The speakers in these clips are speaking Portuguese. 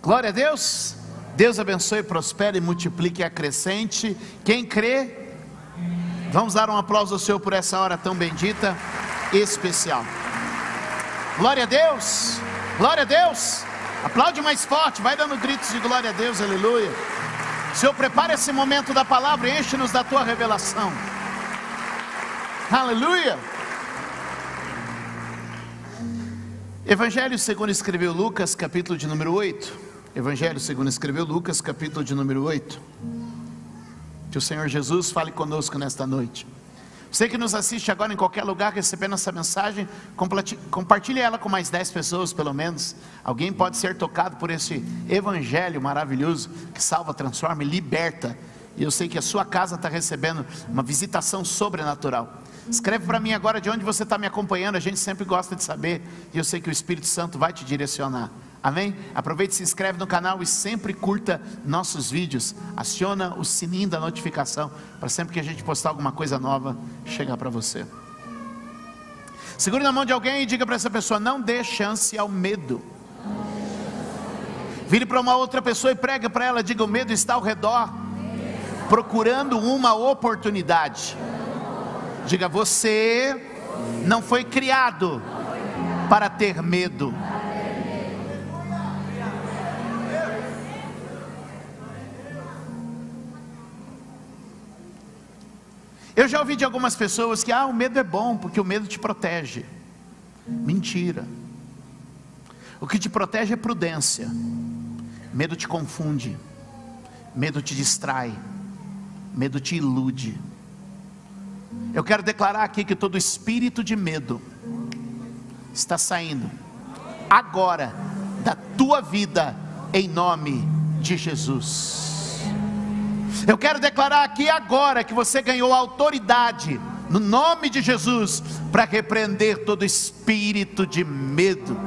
Glória a Deus. Deus abençoe, prospere, multiplique e acrescente. Quem crê, vamos dar um aplauso ao Senhor por essa hora tão bendita e especial. Glória a Deus, glória a Deus. Aplaude mais forte, vai dando gritos de glória a Deus, aleluia. Senhor, prepara esse momento da palavra e enche-nos da tua revelação. Aleluia. Evangelho segundo escreveu Lucas, capítulo de número 8. Evangelho segundo escreveu Lucas, capítulo de número 8. Que o Senhor Jesus fale conosco nesta noite. Você que nos assiste agora em qualquer lugar recebendo essa mensagem, compartilhe ela com mais 10 pessoas pelo menos. Alguém pode ser tocado por esse evangelho maravilhoso que salva, transforma e liberta. E eu sei que a sua casa está recebendo uma visitação sobrenatural. Escreve para mim agora de onde você está me acompanhando. A gente sempre gosta de saber, e eu sei que o Espírito Santo vai te direcionar. Amém? Aproveite, se inscreve no canal e sempre curta nossos vídeos. Aciona o sininho da notificação, para sempre que a gente postar alguma coisa nova, chegar para você. Segure na mão de alguém e diga para essa pessoa: não dê chance ao medo. Vire para uma outra pessoa e pregue para ela, diga: o medo está ao redor, procurando uma oportunidade. Diga: você não foi criado para ter medo. Eu já ouvi de algumas pessoas que o medo é bom, porque o medo te protege. Mentira. O que te protege é prudência. Medo te confunde, medo te distrai, medo te ilude. Eu quero declarar aqui que todo espírito de medo está saindo agora da tua vida, em nome de Jesus. Eu quero declarar aqui agora que você ganhou autoridade, no nome de Jesus, para repreender todo espírito de medo.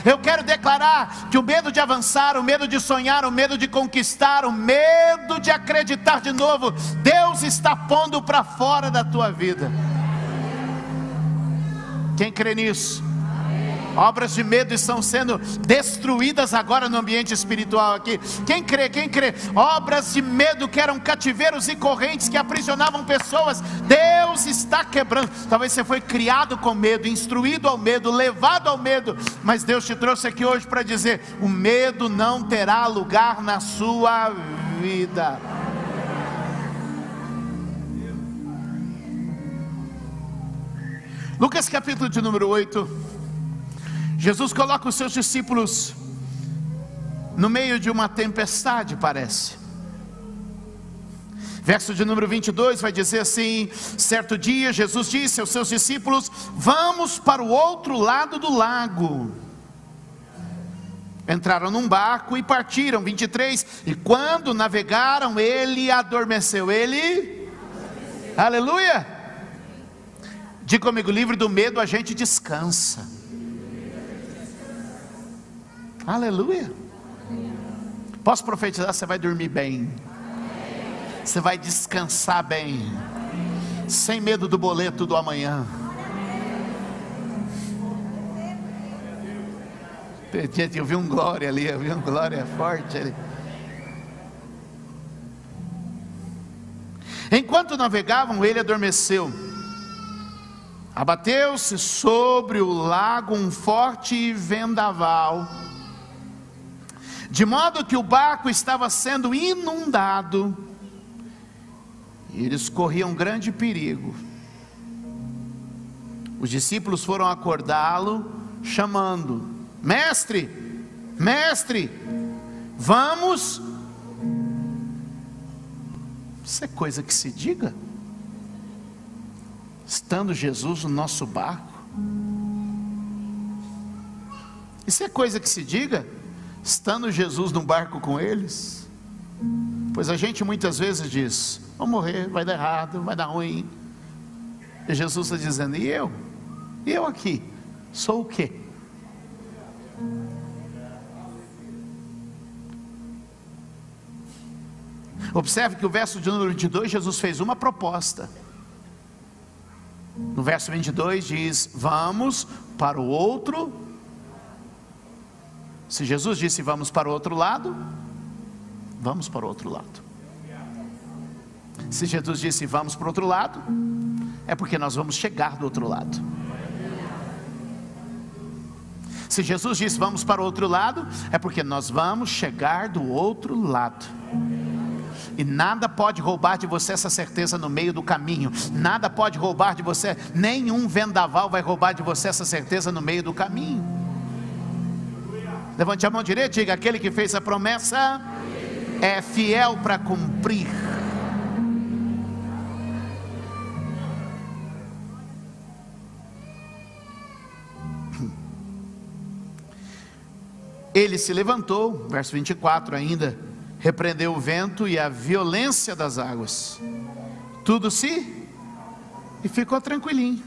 Eu quero declarar que o medo de avançar, o medo de sonhar, o medo de conquistar, o medo de acreditar de novo, Deus está pondo para fora da tua vida. Quem crê nisso? Obras de medo estão sendo destruídas agora no ambiente espiritual aqui. Quem crê? Quem crê? Obras de medo que eram cativeiros e correntes que aprisionavam pessoas, Deus está quebrando. Talvez você foi criado com medo, instruído ao medo, levado ao medo, mas Deus te trouxe aqui hoje para dizer: o medo não terá lugar na sua vida. Lucas capítulo de número 8. Jesus coloca os seus discípulos no meio de uma tempestade, parece. Verso de número 22 vai dizer assim: certo dia Jesus disse aos seus discípulos: vamos para o outro lado do lago. Entraram num barco e partiram. 23, e quando navegaram, ele adormeceu. Aleluia. Diga comigo: livre do medo a gente descansa. Aleluia. Posso profetizar? Você vai dormir bem, você vai descansar bem, sem medo do boleto do amanhã. Eu vi um glória ali, eu vi um glória forte ali. Enquanto navegavam, ele adormeceu. Abateu-se sobre o lago um forte vendaval, de modo que o barco estava sendo inundado, e eles corriam grande perigo. Os discípulos foram acordá-lo, chamando: mestre, mestre, vamos. Isso é coisa que se diga? Estando Jesus no nosso barco? Isso é coisa que se diga? Estando Jesus no barco com eles? Pois a gente muitas vezes diz: vou morrer, vai dar errado, vai dar ruim. E Jesus está dizendo: e eu? E eu aqui? Sou o quê? Observe que o verso de número 22, Jesus fez uma proposta. No verso 22 diz: vamos para o outro. Se Jesus disse vamos para o outro lado, vamos para o outro lado. Se Jesus disse vamos para o outro lado, é porque nós vamos chegar do outro lado. Se Jesus disse vamos para o outro lado, é porque nós vamos chegar do outro lado. E nada pode roubar de você essa certeza no meio do caminho. Nada pode roubar de você, nenhum vendaval vai roubar de você essa certeza no meio do caminho. Levante a mão direita e diga: aquele que fez a promessa é fiel para cumprir. Ele se levantou, verso 24 ainda, repreendeu o vento e a violência das águas, tudo e ficou tranquilinho.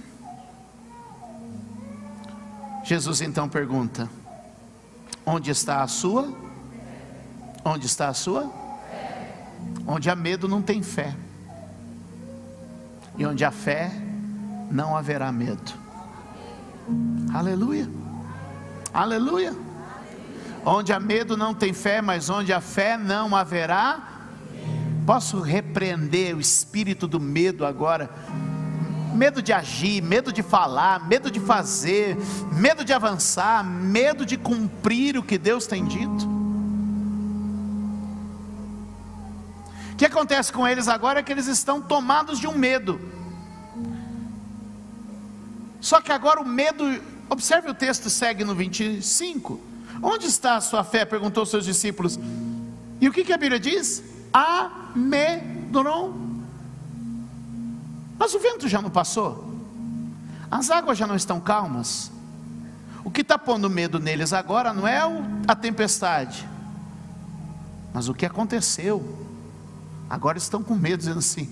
Jesus então pergunta: onde está a sua? Onde está a sua? Onde há medo não tem fé, e onde há fé não haverá medo. Aleluia, aleluia. Onde há medo não tem fé, mas onde há fé não haverá. Posso repreender o espírito do medo agora? Medo de agir, medo de falar, medo de fazer, medo de avançar, medo de cumprir o que Deus tem dito. O que acontece com eles agora é que eles estão tomados de um medo. Só que agora o medo, observe o texto, segue no 25. Onde está a sua fé? Perguntou aos seus discípulos. E o que a Bíblia diz? Amedron. Mas o vento já não passou, as águas já não estão calmas. O que está pondo medo neles agora não é a tempestade, mas o que aconteceu. Agora estão com medo, dizendo assim: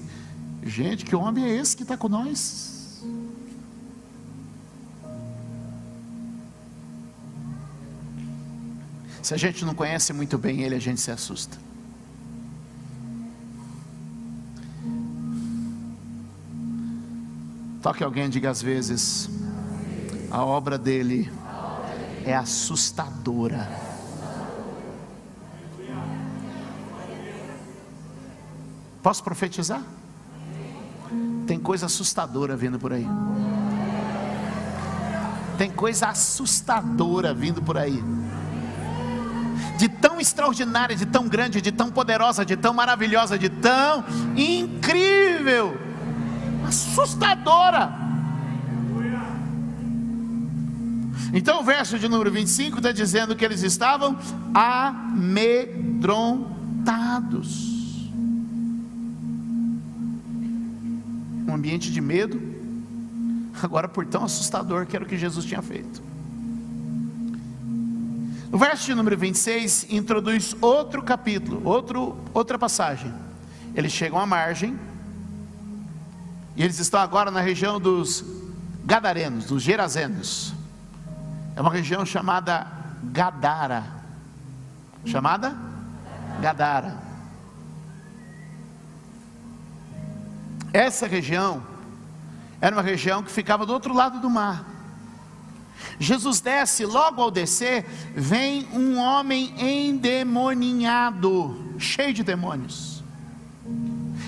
gente, que homem é esse que está com nós? Se a gente não conhece muito bem ele, a gente se assusta. Toque alguém e diga: às vezes a obra dele é assustadora. Posso profetizar? Tem coisa assustadora vindo por aí. Tem coisa assustadora vindo por aí. De tão extraordinária, de tão grande, de tão poderosa, de tão maravilhosa, de tão incrível, assustadora. Então o verso de número 25 está dizendo que eles estavam amedrontados. Um ambiente de medo, agora por tão assustador que era o que Jesus tinha feito. O verso de número 26 introduz outro capítulo, outra passagem. Eles chegam à margem, e eles estão agora na região dos Gadarenos, dos Gerazenos. É uma região chamada Gadara. Chamada Gadara. Essa região era uma região que ficava do outro lado do mar. Jesus desce, logo ao descer, vem um homem endemoninhado, cheio de demônios.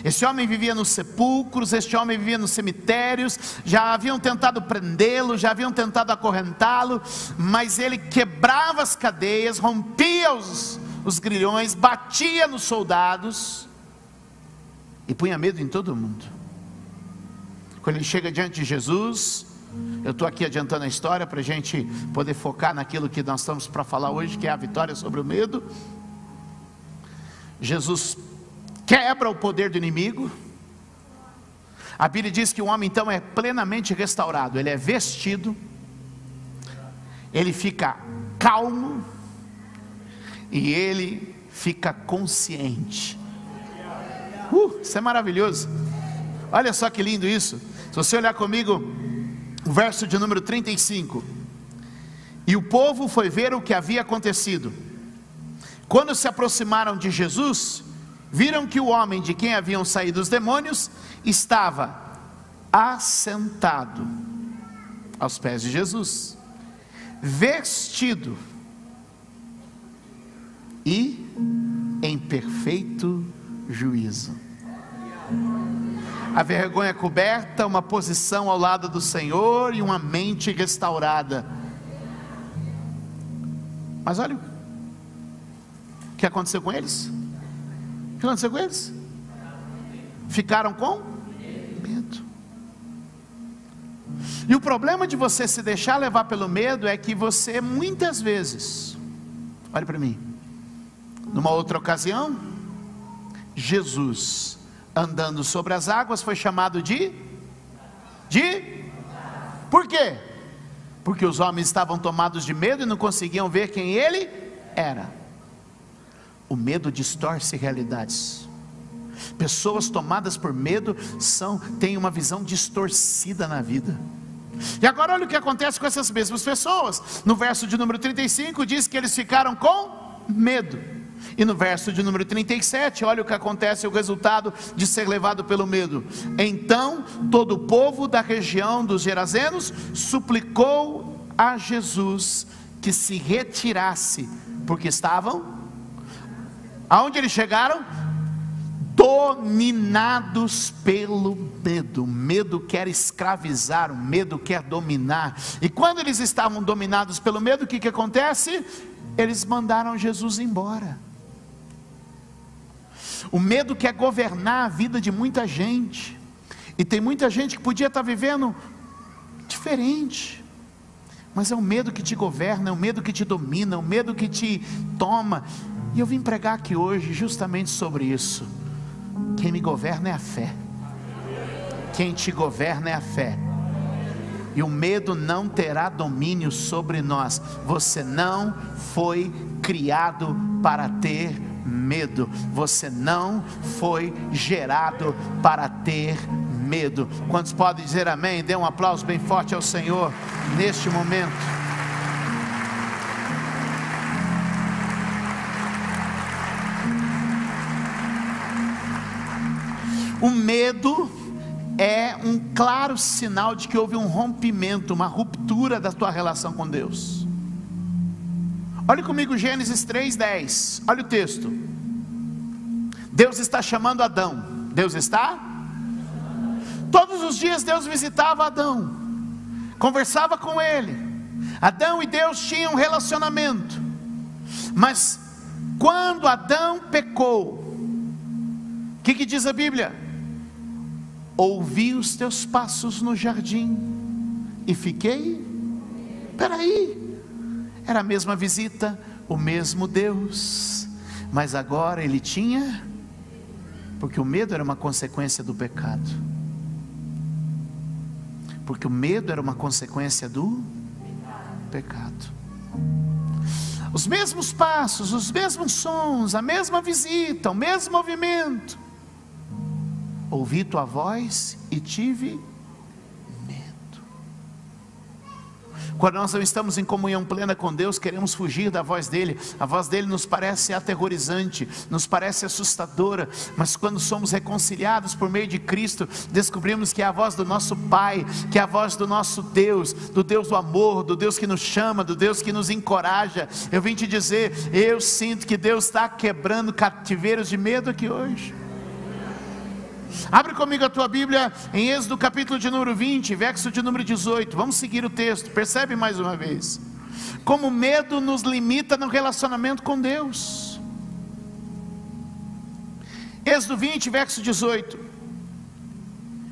Esse homem vivia nos sepulcros, este homem vivia nos cemitérios. Já haviam tentado prendê-lo, já haviam tentado acorrentá-lo, mas ele quebrava as cadeias, rompia os grilhões, batia nos soldados e punha medo em todo mundo. Quando ele chega diante de Jesus, eu estou aqui adiantando a história para a gente poder focar naquilo que nós estamos para falar hoje, que é a vitória sobre o medo. Jesus quebra o poder do inimigo. A Bíblia diz que o homem então é plenamente restaurado. Ele é vestido, ele fica calmo e ele fica consciente. Isso é maravilhoso. Olha só que lindo isso. Se você olhar comigo o verso de número 35. E o povo foi ver o que havia acontecido. Quando se aproximaram de Jesus, viram que o homem de quem haviam saído os demônios estava assentado aos pés de Jesus, vestido e em perfeito juízo. A vergonha coberta, uma posição ao lado do Senhor e uma mente restaurada. Mas olha o que aconteceu com eles. O que aconteceu com eles? Ficaram com medo. E o problema de você se deixar levar pelo medo é que você muitas vezes, olhe para mim, numa outra ocasião, Jesus andando sobre as águas foi chamado de? Por quê? Porque os homens estavam tomados de medo e não conseguiam ver quem ele era. O medo distorce realidades. Pessoas tomadas por medo têm uma visão distorcida na vida. E agora olha o que acontece com essas mesmas pessoas. No verso de número 35 diz que eles ficaram com medo. E no verso de número 37, olha o que acontece, o resultado de ser levado pelo medo. Então todo o povo da região dos Gerazenos suplicou a Jesus que se retirasse, porque estavam, aonde eles chegaram? Dominados pelo medo. O medo quer escravizar, o medo quer dominar. E quando eles estavam dominados pelo medo, o que acontece? Eles mandaram Jesus embora. O medo quer governar a vida de muita gente. E tem muita gente que podia estar vivendo diferente, mas é o medo que te governa, é o medo que te domina, é o medo que te toma. E eu vim pregar aqui hoje justamente sobre isso. Quem me governa é a fé. Quem te governa é a fé. E o medo não terá domínio sobre nós. Você não foi criado para ter medo. Você não foi gerado para ter medo. Quantos podem dizer amém? Dê um aplauso bem forte ao Senhor neste momento. O medo é um claro sinal de que houve um rompimento, uma ruptura da tua relação com Deus. Olhe comigo Gênesis 3:10, olha o texto. Deus está chamando Adão. Deus está? Todos os dias Deus visitava Adão, conversava com ele. Adão e Deus tinham um relacionamento. Mas quando Adão pecou, o que diz a Bíblia? Ouvi os teus passos no jardim e fiquei. Peraí, era a mesma visita, o mesmo Deus, mas agora ele tinha, porque o medo era uma consequência do pecado. Porque o medo era uma consequência do pecado. Os mesmos passos, os mesmos sons, a mesma visita, o mesmo movimento. Ouvi tua voz e tive medo. Quando nós não estamos em comunhão plena com Deus, queremos fugir da voz dele. A voz dele nos parece aterrorizante, nos parece assustadora. Mas quando somos reconciliados por meio de Cristo, descobrimos que é a voz do nosso Pai, que é a voz do nosso Deus, do Deus do amor, do Deus que nos chama, do Deus que nos encoraja. Eu vim te dizer, eu sinto que Deus está quebrando cativeiros de medo aqui hoje. Abre comigo a tua Bíblia em Êxodo capítulo de número 20, verso de número 18. Vamos seguir o texto, percebe mais uma vez como o medo nos limita no relacionamento com Deus. Êxodo 20, verso 18.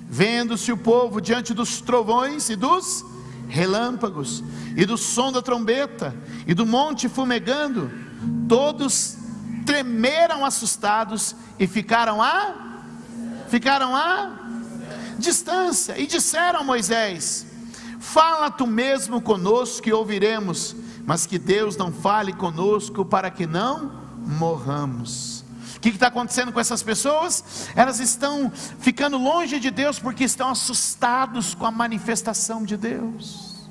Vendo-se o povo diante dos trovões e dos relâmpagos, e do som da trombeta, e do monte fumegando, todos tremeram assustados e ficaram a distância, e disseram a Moisés: fala tu mesmo conosco e ouviremos, mas que Deus não fale conosco para que não morramos. O que está acontecendo com essas pessoas? Elas estão ficando longe de Deus porque estão assustados com a manifestação de Deus.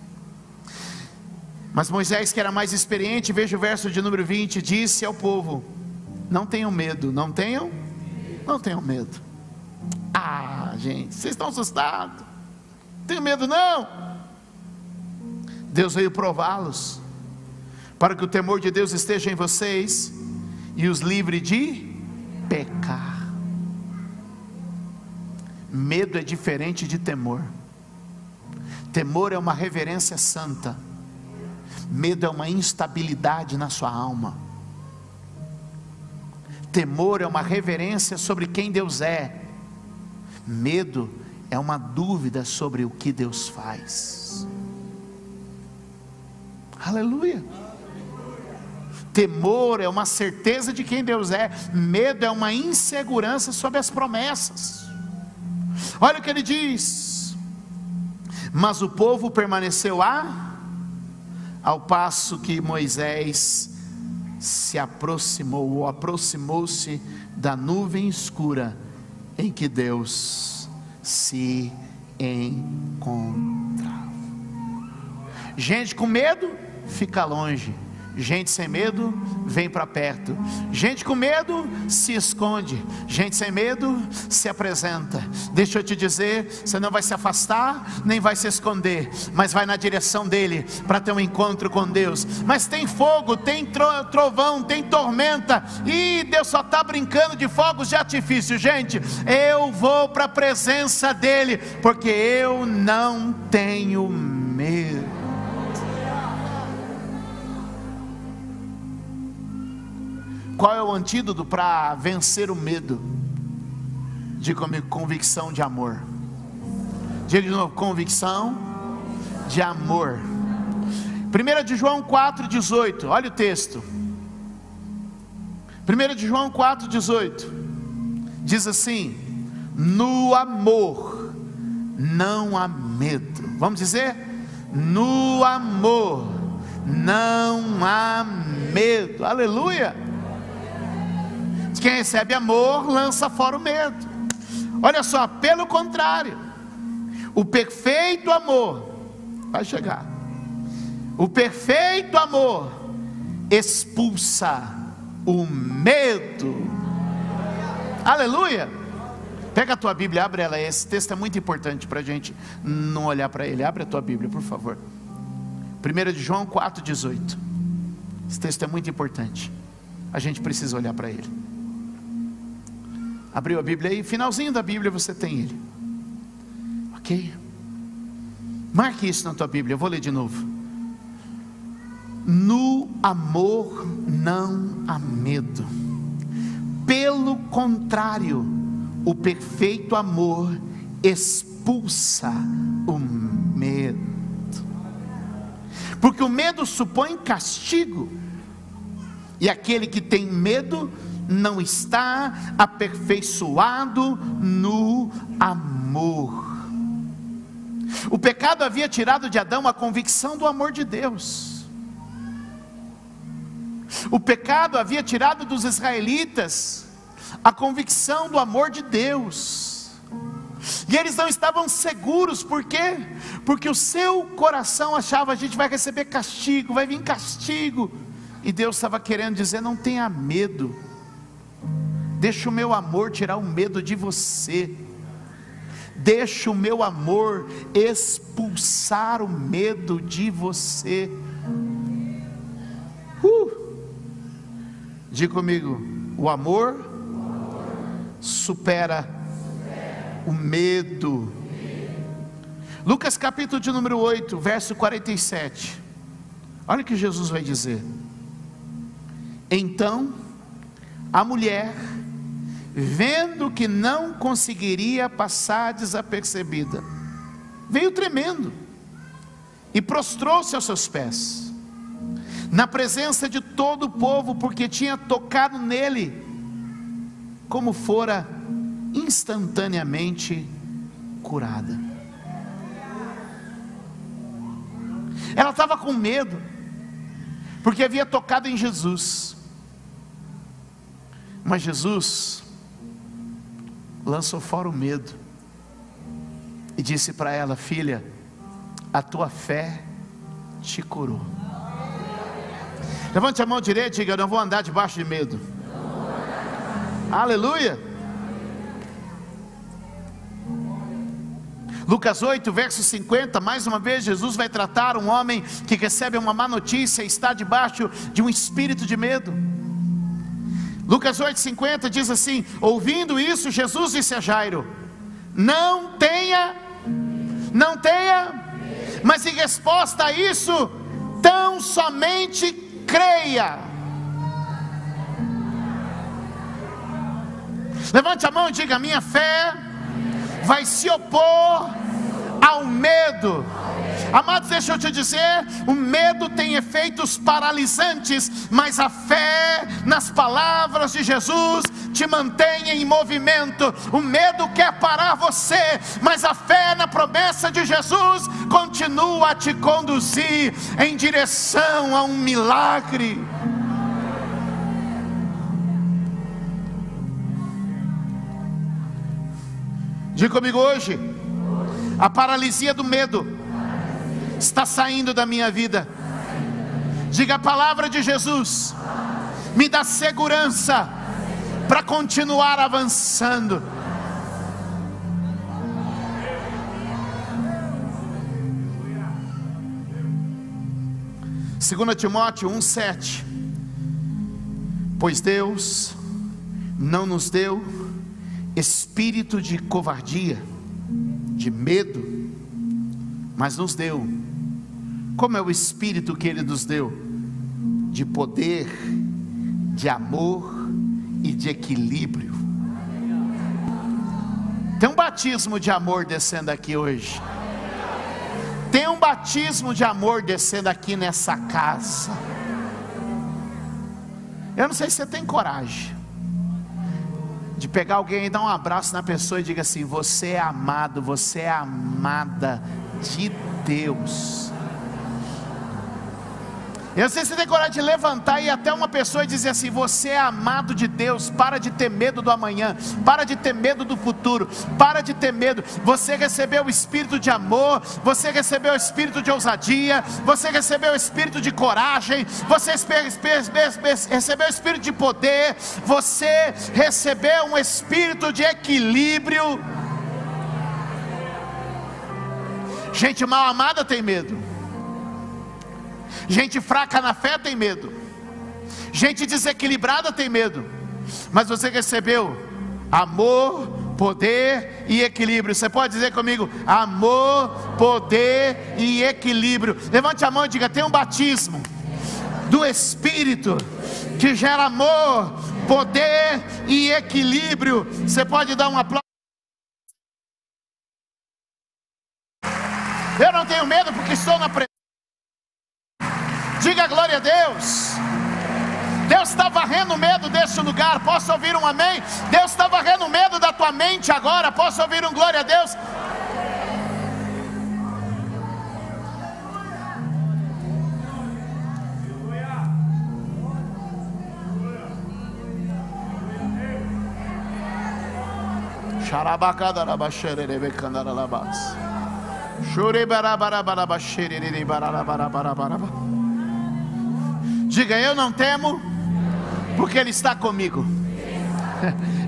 Mas Moisés, que era mais experiente, veja o verso de número 20, disse ao povo: não tenham medo, não tenham medo. Ah, gente, vocês estão assustados? Não tenho medo não. Deus veio prová-los, para que o temor de Deus esteja em vocês, e os livre de pecar. Medo é diferente de temor. Temor é uma reverência santa. Medo é uma instabilidade na sua alma. Temor é uma reverência sobre quem Deus é. Medo é uma dúvida sobre o que Deus faz. Aleluia. Temor é uma certeza de quem Deus é. Medo é uma insegurança sobre as promessas. Olha o que ele diz: mas o povo permaneceu ao passo que Moisés se aproximou-se da nuvem escura em que Deus se encontrava. Gente com medo, fica longe. Gente sem medo, vem para perto. Gente com medo, se esconde. Gente sem medo, se apresenta. Deixa eu te dizer, você não vai se afastar, nem vai se esconder, mas vai na direção dele, para ter um encontro com Deus. Mas tem fogo, tem trovão, tem tormenta, e Deus só está brincando de fogos de artifício. Gente, eu vou para a presença dele, porque eu não tenho medo. Qual é o antídoto para vencer o medo? Diga comigo: convicção de amor. Diga de novo: convicção de amor. 1 de João 4,18, olha o texto. 1 de João 4,18 diz assim: no amor não há medo. Vamos dizer? No amor não há medo. Aleluia. Quem recebe amor lança fora o medo. Olha só, pelo contrário, o perfeito amor vai chegar. O perfeito amor expulsa o medo. Aleluia. Pega a tua Bíblia, abre ela. Esse texto é muito importante para a gente não olhar para ele. Abre a tua Bíblia, por favor. 1 de João 4,18. Esse texto é muito importante. A gente precisa olhar para ele. Abriu a Bíblia aí, finalzinho da Bíblia você tem ele. Ok? Marque isso na tua Bíblia, eu vou ler de novo. No amor não há medo. Pelo contrário, o perfeito amor expulsa o medo. Porque o medo supõe castigo, e aquele que tem medo não está aperfeiçoado no amor. O pecado havia tirado de Adão a convicção do amor de Deus. O pecado havia tirado dos israelitas a convicção do amor de Deus. E eles não estavam seguros. Por quê? Porque o seu coração achava: a gente vai receber castigo, vai vir castigo. E Deus estava querendo dizer: não tenha medo. Deixa o meu amor tirar o medo de você. Deixa o meu amor expulsar o medo de você. Diga comigo: o amor supera o medo. Lucas capítulo de número 8, verso 47. Olha o que Jesus vai dizer. Então a mulher, vendo que não conseguiria passar desapercebida, veio tremendo e prostrou-se aos seus pés, na presença de todo o povo, porque tinha tocado nele, como fora instantaneamente curada. Ela estava com medo, porque havia tocado em Jesus. Mas Jesus lançou fora o medo e disse para ela: filha, a tua fé te curou. Levante a mão direita e diga: eu não vou andar debaixo de medo. Aleluia. Lucas 8, verso 50, mais uma vez Jesus vai tratar um homem que recebe uma má notícia e está debaixo de um espírito de medo. Lucas 8,50 diz assim: ouvindo isso, Jesus disse a Jairo: não tenha, mas em resposta a isso, tão somente creia. Levante a mão e diga: minha fé vai se opor ao medo. Amados, deixa eu te dizer, o medo tem efeitos paralisantes, mas a fé nas palavras de Jesus te mantém em movimento. O medo quer parar você, mas a fé na promessa de Jesus continua a te conduzir em direção a um milagre. Diga comigo hoje: a paralisia do medo está saindo da minha vida. Diga: a palavra de Jesus me dá segurança para continuar avançando. Segundo Timóteo 1,7: pois Deus não nos deu espírito de covardia, de medo, mas nos deu. Como é o espírito que Ele nos deu? De poder, de amor e de equilíbrio. Tem um batismo de amor descendo aqui hoje. Tem um batismo de amor descendo aqui nessa casa. Eu não sei se você tem coragem de pegar alguém e dar um abraço na pessoa e diga assim: você é amado, você é amada de Deus. Eu não sei se você tem coragem de levantar e ir até uma pessoa e dizer assim: você é amado de Deus. Para de ter medo do amanhã, para de ter medo do futuro, para de ter medo. Você recebeu o espírito de amor, você recebeu o espírito de ousadia, você recebeu o espírito de coragem, você recebeu o espírito de poder, você recebeu um espírito de equilíbrio. Gente mal amada tem medo. Gente fraca na fé tem medo. Gente desequilibrada tem medo. Mas você recebeu amor, poder e equilíbrio. Você pode dizer comigo: amor, poder e equilíbrio. Levante a mão e diga: tem um batismo do Espírito que gera amor, poder e equilíbrio. Você pode dar um aplauso. Eu não tenho medo porque estou na presença. Diga glória a Deus. Deus está varrendo o medo deste lugar. Posso ouvir um amém? Deus está varrendo o medo da tua mente agora. Posso ouvir um glória a Deus? Diga: eu não temo, porque Ele está comigo.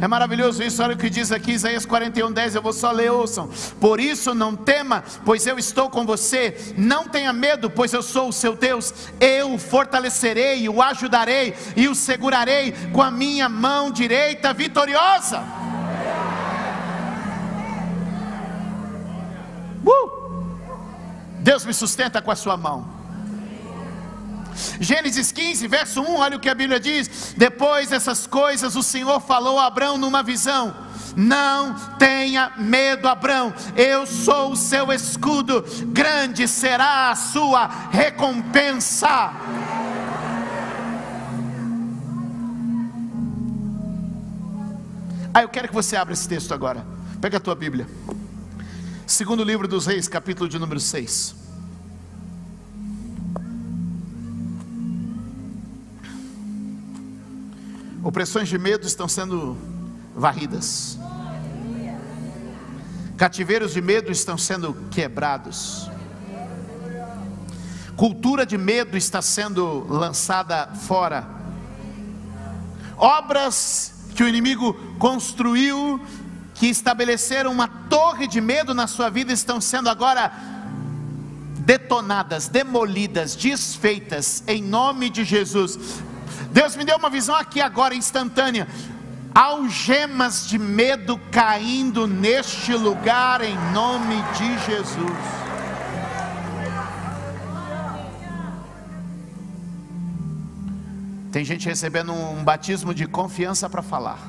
É maravilhoso isso. Olha o que diz aqui Isaías 41:10. Eu vou só ler, ouçam. Por isso não tema, pois eu estou com você. Não tenha medo, pois eu sou o seu Deus. Eu o fortalecerei, o ajudarei e o segurarei com a minha mão direita vitoriosa. Deus me sustenta com a sua mão. Gênesis 15, verso 1, olha o que a Bíblia diz: depois dessas coisas o Senhor falou a Abrão numa visão: não tenha medo, Abrão, eu sou o seu escudo, grande será a sua recompensa. Eu quero que você abra esse texto agora. Pega a tua Bíblia, segundo livro dos Reis, capítulo de número 6. Opressões de medo estão sendo varridas. Cativeiros de medo estão sendo quebrados. Cultura de medo está sendo lançada fora. Obras que o inimigo construiu, que estabeleceram uma torre de medo na sua vida, estão sendo agora detonadas, demolidas, desfeitas, em nome de Jesus. Deus me deu uma visão aqui agora, instantânea. Algemas de medo caindo neste lugar, em nome de Jesus. Tem gente recebendo um batismo de confiança para falar.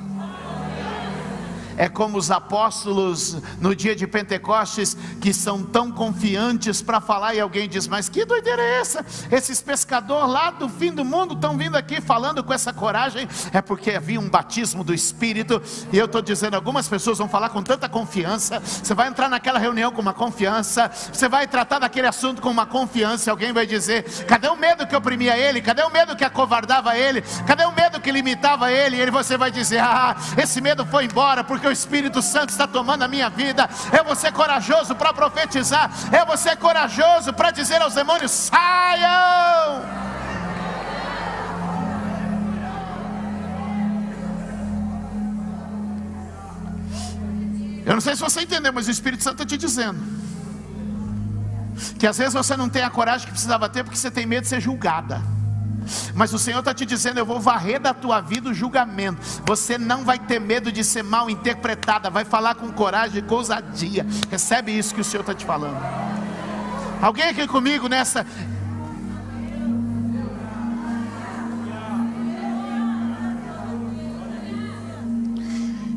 É como os apóstolos no dia de Pentecostes, que são tão confiantes para falar, e alguém diz: mas que doideira é essa? Esses pescadores lá do fim do mundo estão vindo aqui falando com essa coragem. É porque havia um batismo do Espírito. E eu estou dizendo, algumas pessoas vão falar com tanta confiança. Você vai entrar naquela reunião com uma confiança, você vai tratar daquele assunto com uma confiança. E alguém vai dizer: cadê o medo que oprimia ele? Cadê o medo que acovardava ele? Cadê o medo que limitava ele? E você vai dizer: ah, esse medo foi embora, porque o Espírito Santo está tomando a minha vida. Eu vou ser corajoso para profetizar. Eu vou ser corajoso para dizer aos demônios: saiam. Eu não sei se você entendeu, mas o Espírito Santo está te dizendo que às vezes você não tem a coragem que precisava ter, porque você tem medo de ser julgada. Mas o Senhor está te dizendo: eu vou varrer da tua vida o julgamento. Você não vai ter medo de ser mal interpretada. Vai falar com coragem e com ousadia. Recebe isso que o Senhor está te falando. Alguém aqui comigo nessa?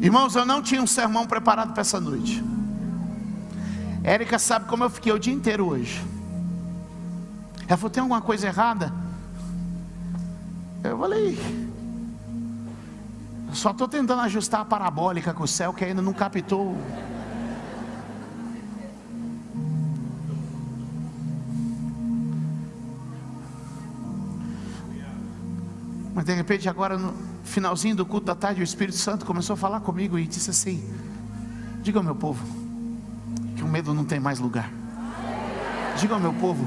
Irmãos, eu não tinha um sermão preparado para essa noite. Érica sabe como eu fiquei o dia inteiro hoje. Ela falou: tem alguma coisa errada? Eu falei: só estou tentando ajustar a parabólica com o céu, que ainda não captou. Mas de repente, agora no finalzinho do culto da tarde, o Espírito Santo começou a falar comigo e disse assim: diga ao meu povo que o medo não tem mais lugar. Diga ao meu povo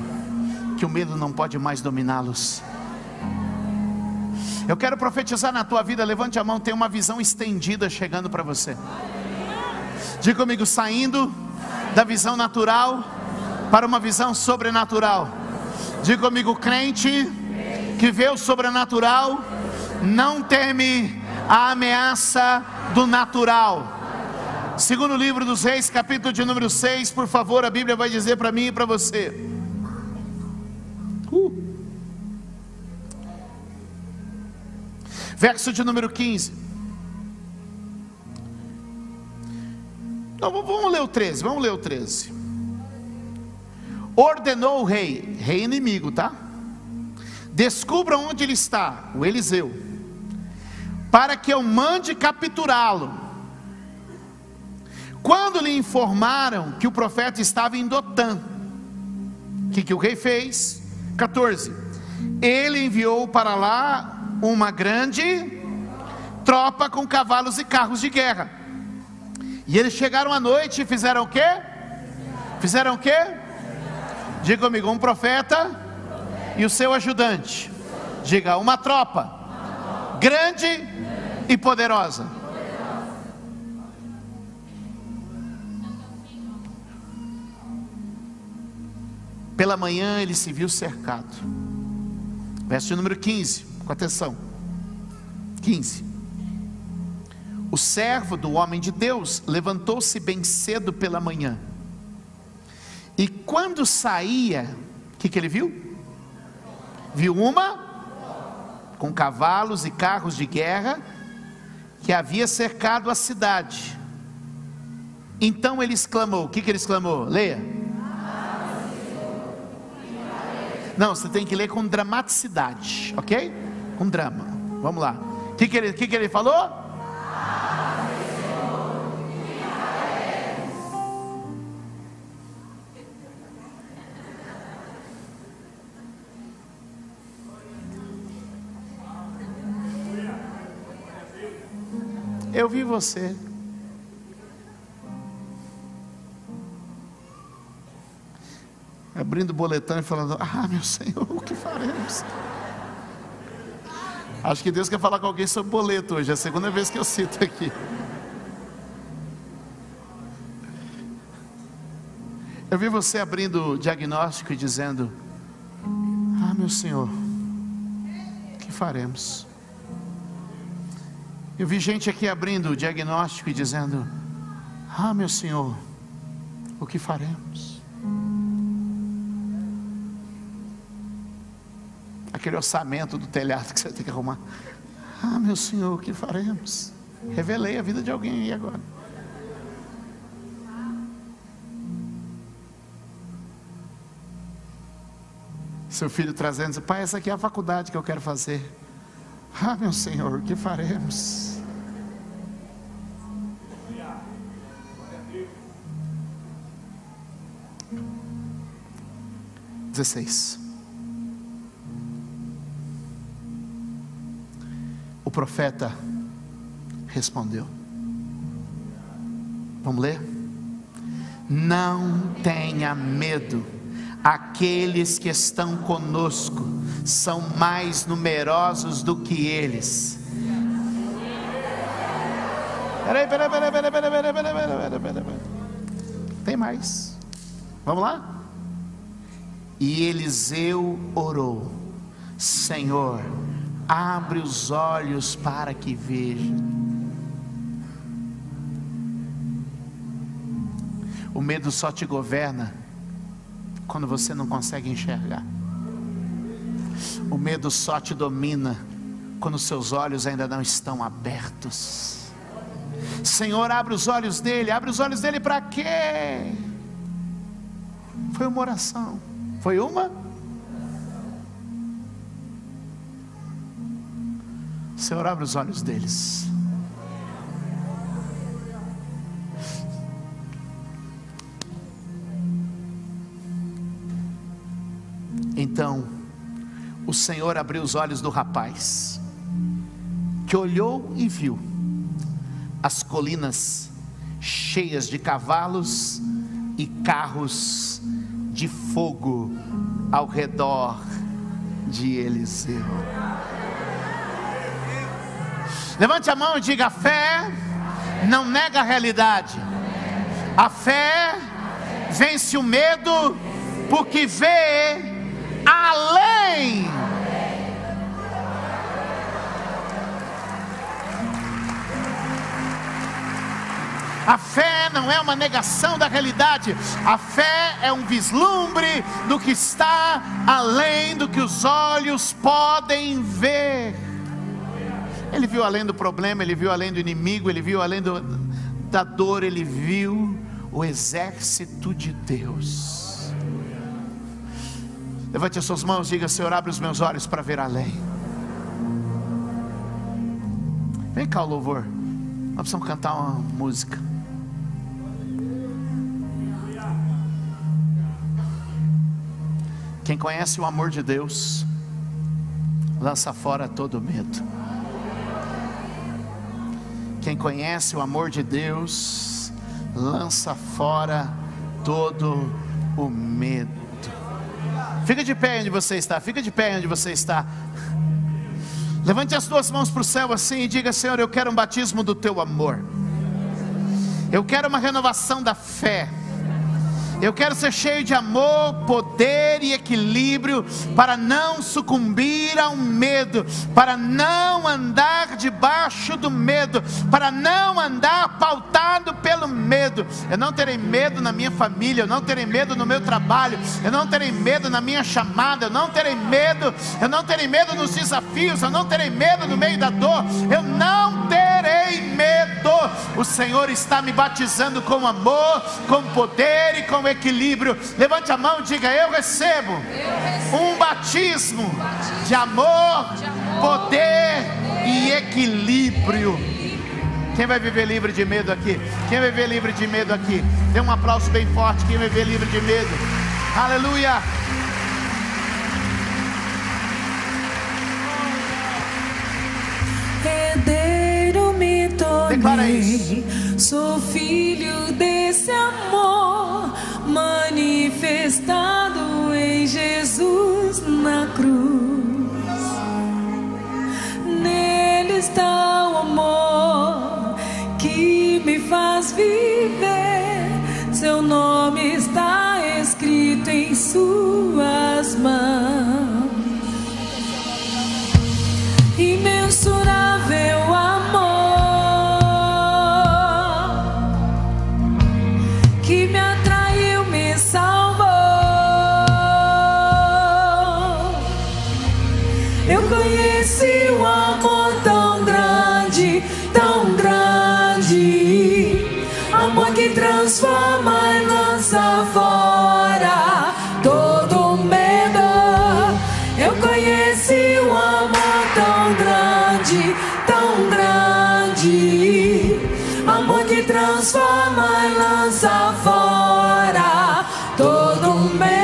que o medo não pode mais dominá-los. Eu quero profetizar na tua vida. Levante a mão. Tem uma visão estendida chegando para você. Diga comigo: saindo da visão natural para uma visão sobrenatural. Diga comigo: crente que vê o sobrenatural não teme a ameaça do natural. Segundo livro dos Reis, capítulo de número 6, por favor. A Bíblia vai dizer para mim e para você. Verso de número 15. Não, vamos ler o 13. Vamos ler o 13. Ordenou o rei inimigo, tá? Descubra onde ele está, o Eliseu, para que eu mande capturá-lo. Quando lhe informaram que o profeta estava em Dotã, o que o rei fez? 14. Ele enviou para lá uma grande tropa com cavalos e carros de guerra. E eles chegaram à noite e fizeram o quê? Fizeram o quê? Diga comigo: um profeta e o seu ajudante. Diga: uma tropa grande e poderosa. Pela manhã ele se viu cercado. Verso número 15. Com atenção. 15. O servo do homem de Deus levantou-se bem cedo pela manhã, e quando saía, o que ele viu? Viu uma com cavalos e carros de guerra, que havia cercado a cidade. Então ele exclamou. O que ele exclamou? Leia. Não, você tem que ler com dramaticidade, ok? Com drama. Vamos lá. O que ele falou? Eu vi você. Abrindo o boletim e falando: ah, meu Senhor, o que faremos? Acho que Deus quer falar com alguém sobre boleto hoje. É a segunda vez que eu cito aqui. Eu vi você abrindo o diagnóstico e dizendo: ah, meu Senhor, o que faremos? Eu vi gente aqui abrindo o diagnóstico e dizendo: ah, meu Senhor, o que faremos? Aquele orçamento do telhado que você tem que arrumar. Ah, meu Senhor, o que faremos? Revelei a vida de alguém aí agora. Seu filho trazendo: pai, essa aqui é a faculdade que eu quero fazer. Ah, meu Senhor, o que faremos? O profeta respondeu. Vamos ler? Não tenha medo, aqueles que estão conosco são mais numerosos do que eles. Peraí. Tem mais. Vamos lá? E Eliseu orou: Senhor, abre os olhos para que veja. O medo só te governa quando você não consegue enxergar. O medo só te domina quando seus olhos ainda não estão abertos. Senhor, abre os olhos dele. Abre os olhos dele para quê? Foi uma oração. Foi uma? Senhor, abre os olhos deles. Então o Senhor abriu os olhos do rapaz, que olhou e viu as colinas cheias de cavalos e carros de fogo ao redor de Eliseu. Levante a mão e diga: a fé não nega a realidade. A fé vence o medo, porque vê além. A fé não é uma negação da realidade. A fé é um vislumbre do que está além do que os olhos podem ver. Ele viu além do problema, ele viu além do inimigo, ele viu além da dor, ele viu o exército de Deus. Levante as suas mãos e diga: Senhor, abre os meus olhos para ver além. Vem cá o louvor, nós precisamos cantar uma música. Quem conhece o amor de Deus lança fora todo medo. Quem conhece o amor de Deus lança fora todo o medo. Fica de pé onde você está. Fica de pé onde você está. Levante as duas mãos para o céu assim e diga: Senhor, eu quero um batismo do teu amor. Eu quero uma renovação da fé. Eu quero ser cheio de amor, poder e equilíbrio, para não sucumbir ao medo, para não andar debaixo do medo, para não andar pautado pelo medo. Eu não terei medo na minha família, eu não terei medo no meu trabalho, eu não terei medo na minha chamada, eu não terei medo nos desafios, eu não terei medo no meio da dor, eu não terei medo. O Senhor está me batizando com amor, com poder e com equilíbrio. Levante a mão e diga: eu recebo um batismo de amor, poder e equilíbrio. Quem vai viver livre de medo aqui? Quem vai viver livre de medo aqui? Dê um aplauso bem forte. Quem vai viver livre de medo? Aleluia. Herdeiro me tornei, sou filho desse amor, manifestado em Jesus na cruz. Nele está o amor que me faz viver, seu nome está escrito em suas mãos. tão grande, amor que transforma e lança fora todo medo.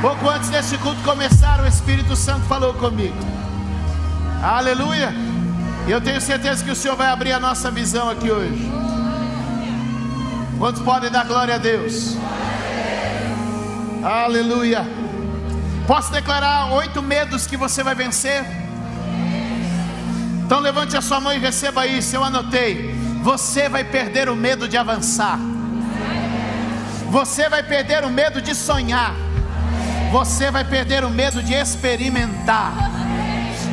Pouco antes desse culto começar, o Espírito Santo falou comigo. Aleluia! E eu tenho certeza que o Senhor vai abrir a nossa visão aqui hoje. Quantos podem dar glória a Deus? Aleluia! Posso declarar 8 medos que você vai vencer? Então levante a sua mão e receba isso. Eu anotei. Você vai perder o medo de avançar. Você vai perder o medo de sonhar. Você vai perder o medo de experimentar.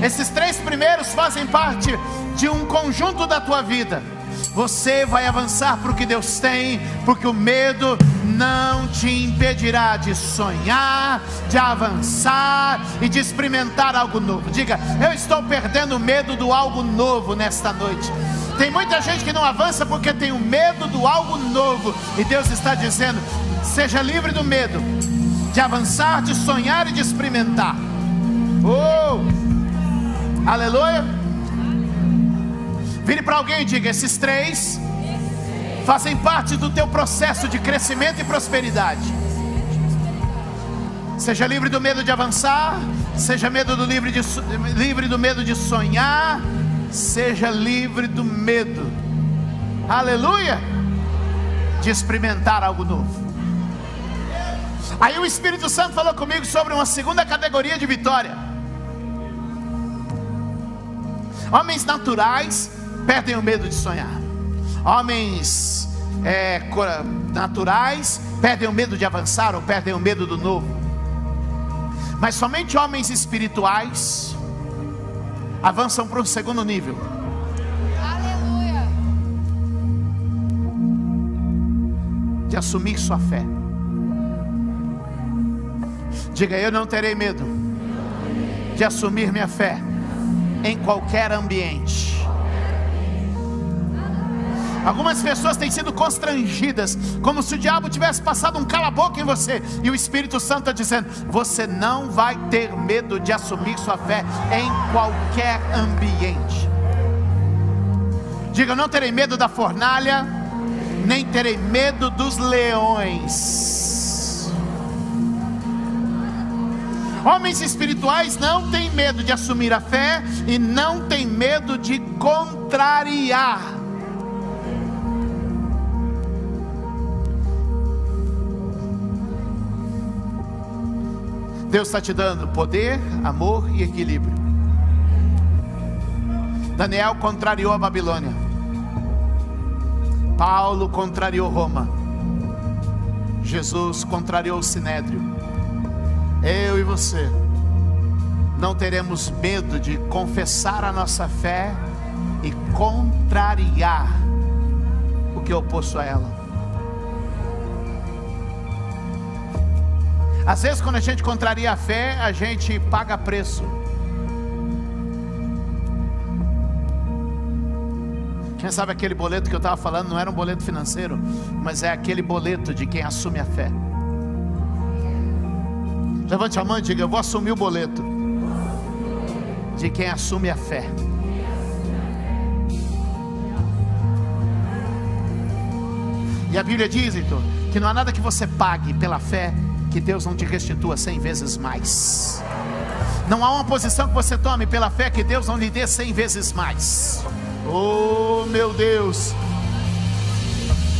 Esses 3 primeiros fazem parte de um conjunto da tua vida. Você vai avançar para o que Deus tem, porque o medo não te impedirá de sonhar, de avançar e de experimentar algo novo. Diga: eu estou perdendo o medo do algo novo nesta noite. Tem muita gente que não avança porque tem o medo do algo novo. E Deus está dizendo: seja livre do medo de avançar, de sonhar e de experimentar. Oh, aleluia. Vire para alguém e diga: esses 3 fazem parte do teu processo de crescimento e prosperidade. Seja livre do medo de avançar. Seja livre do medo de sonhar. Seja livre do medo, aleluia, de experimentar algo novo. Aí o Espírito Santo falou comigo sobre uma segunda categoria de vitória. Homens naturais perdem o medo de sonhar. Homens naturais perdem o medo de avançar ou perdem o medo do novo. Mas somente homens espirituais avançam para um segundo nível. Aleluia. De assumir sua fé. Diga: eu não terei medo de assumir minha fé em qualquer ambiente. Algumas pessoas têm sido constrangidas, como se o diabo tivesse passado um cala-boca em você. E o Espírito Santo está dizendo: você não vai ter medo de assumir sua fé em qualquer ambiente. Diga: eu não terei medo da fornalha, nem terei medo dos leões. Homens espirituais não têm medo de assumir a fé e não têm medo de contrariar. Deus está te dando poder, amor e equilíbrio. Daniel contrariou a Babilônia. Paulo contrariou Roma. Jesus contrariou o Sinédrio. Eu e você não teremos medo de confessar a nossa fé e contrariar o que é oposto a ela. Às vezes, quando a gente contraria a fé, a gente paga preço. Quem sabe aquele boleto que eu estava falando não era um boleto financeiro, mas é aquele boleto de quem assume a fé. Levante a mão e diga: eu vou assumir o boleto de quem assume a fé. E a Bíblia diz, então, que não há nada que você pague pela fé que Deus não te restitua 100 vezes mais. Não há uma posição que você tome pela fé que Deus não lhe dê 100 vezes mais. Oh meu Deus!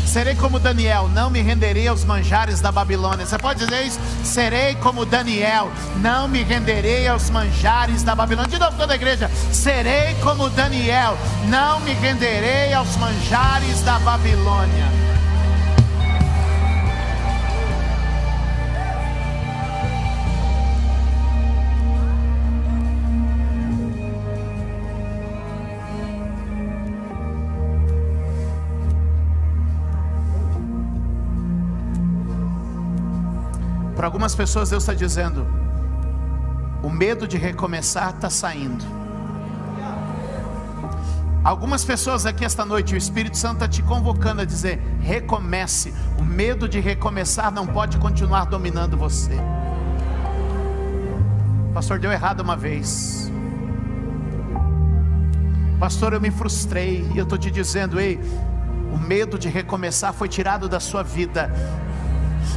Serei como Daniel, não me renderei aos manjares da Babilônia. Você pode dizer isso? Serei como Daniel, não me renderei aos manjares da Babilônia. De novo, toda a igreja: serei como Daniel, não me renderei aos manjares da Babilônia. Para algumas pessoas Deus está dizendo: o medo de recomeçar está saindo. Algumas pessoas aqui esta noite, o Espírito Santo está te convocando a dizer: recomece. O medo de recomeçar não pode continuar dominando você. Pastor, deu errado uma vez. Pastor, eu me frustrei. E eu estou te dizendo: ei, o medo de recomeçar foi tirado da sua vida.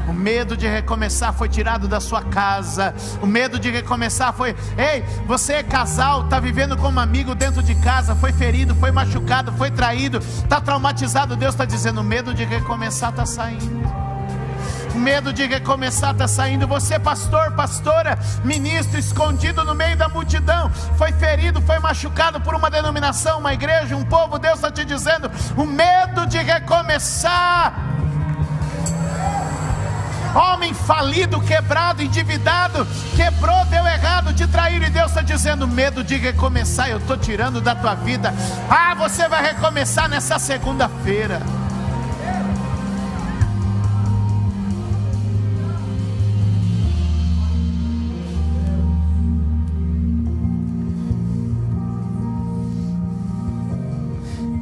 O medo de recomeçar foi tirado da sua casa. O medo de recomeçar foi: ei, você é casal, está vivendo como amigo dentro de casa, foi ferido, foi machucado, foi traído, está traumatizado. Deus está dizendo: o medo de recomeçar está saindo. O medo de recomeçar está saindo. Você, pastor, pastora, ministro, escondido no meio da multidão, foi ferido, foi machucado por uma denominação, uma igreja, um povo. Deus está te dizendo: o medo de recomeçar. Homem falido, quebrado, endividado, quebrou, deu errado, te traíram, e Deus está dizendo: medo de recomeçar, eu estou tirando da tua vida. Ah, você vai recomeçar nessa segunda-feira.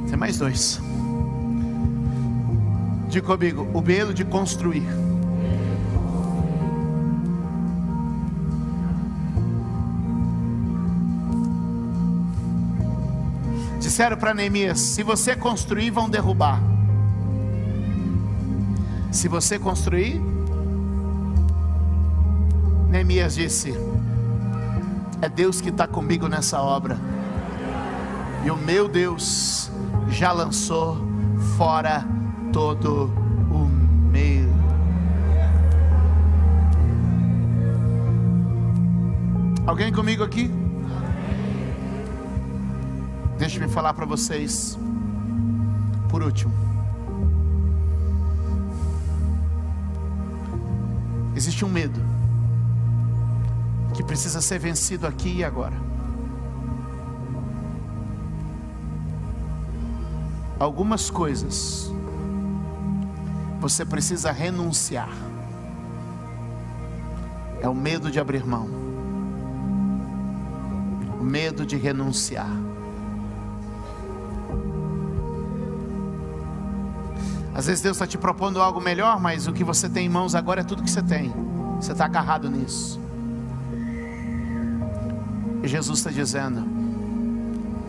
Tem mais dois. Diga comigo: o medo de construir. Disseram para Neemias: se você construir, vão derrubar. Se você construir, Neemias disse: é Deus que está comigo nessa obra, e o meu Deus já lançou fora todo o medo. Alguém comigo aqui? Deixa-me falar para vocês, por último, existe um medo que precisa ser vencido aqui e agora. Algumas coisas você precisa renunciar. É o medo de abrir mão, o medo de renunciar. Às vezes Deus está te propondo algo melhor, mas o que você tem em mãos agora é tudo que você tem. Você está agarrado nisso. E Jesus está dizendo: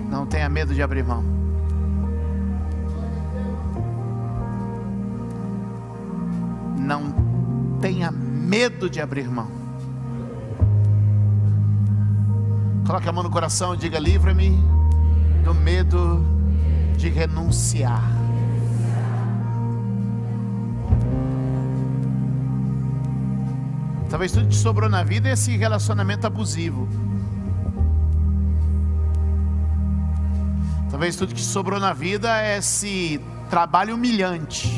não tenha medo de abrir mão. Não tenha medo de abrir mão. Coloque a mão no coração e diga: livra-me do medo de renunciar. Talvez tudo que sobrou na vida é esse relacionamento abusivo. Talvez tudo que sobrou na vida é esse trabalho humilhante.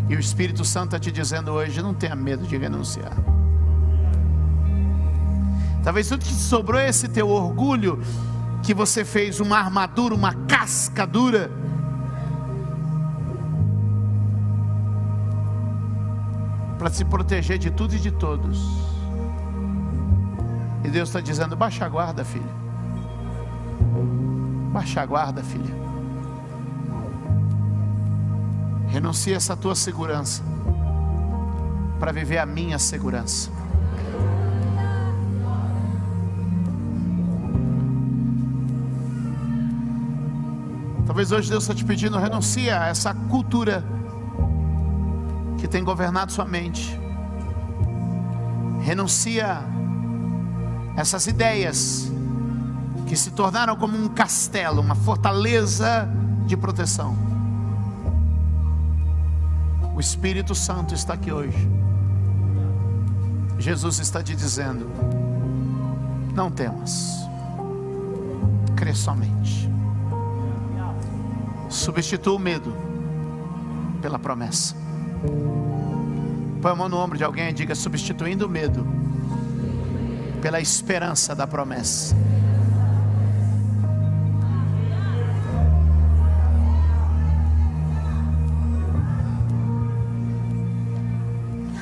E o Espírito Santo está te dizendo hoje: não tenha medo de renunciar. Talvez tudo que sobrou é esse teu orgulho, que você fez uma armadura, uma casca dura, para se proteger de tudo e de todos. E Deus está dizendo: baixa a guarda, filho. Baixa a guarda, filha. Renuncia essa tua segurança para viver a minha segurança. Talvez hoje Deus está te pedindo, renuncia a essa cultura que tem governado sua mente. Renuncia a essas ideias que se tornaram como um castelo, uma fortaleza de proteção. O Espírito Santo está aqui hoje. Jesus está te dizendo: não temas, crê somente. Substitua o medo pela promessa. Põe a mão no ombro de alguém e diga: substituindo o medo pela esperança da promessa.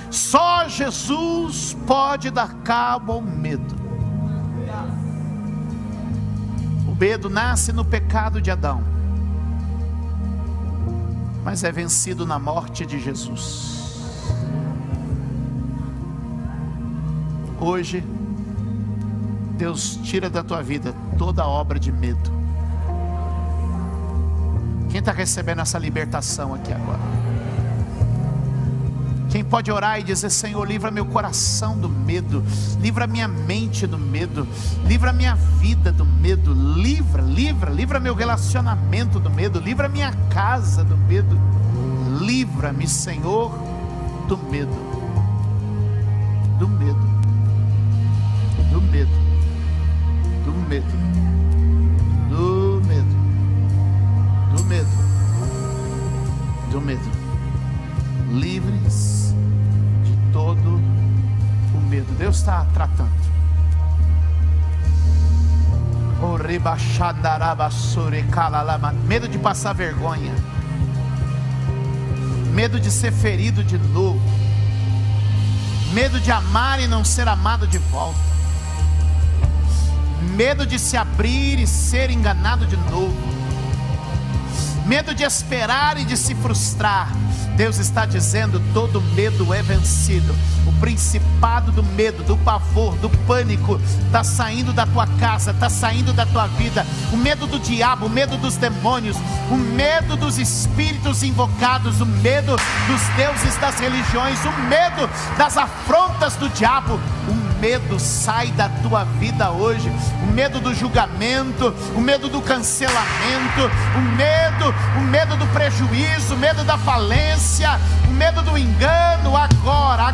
Só Jesus pode dar cabo ao medo. O medo nasce no pecado de Adão, mas é vencido na morte de Jesus. Hoje, Deus tira da tua vida toda obra de medo. Quem está recebendo essa libertação aqui agora? Quem pode orar e dizer: Senhor, livra meu coração do medo, livra minha mente do medo, livra minha vida do medo, livra meu relacionamento do medo, livra minha casa do medo, livra-me, Senhor, do medo, do medo, do medo, do medo, do medo, do medo, do medo. Livres de todo o medo. Deus está tratando. Medo de passar vergonha, medo de ser ferido de novo, medo de amar e não ser amado de volta, medo de se abrir e ser enganado de novo, medo de esperar e de se frustrar. Deus está dizendo: todo medo é vencido. O principado do medo, do pavor, do pânico está saindo da tua casa, está saindo da tua vida. O medo do diabo, o medo dos demônios, o medo dos espíritos invocados, o medo dos deuses das religiões, o medo das afrontas do diabo. O medo sai da tua vida hoje. O medo do julgamento, o medo do cancelamento, o medo do prejuízo, o medo da falência, o medo do engano. Agora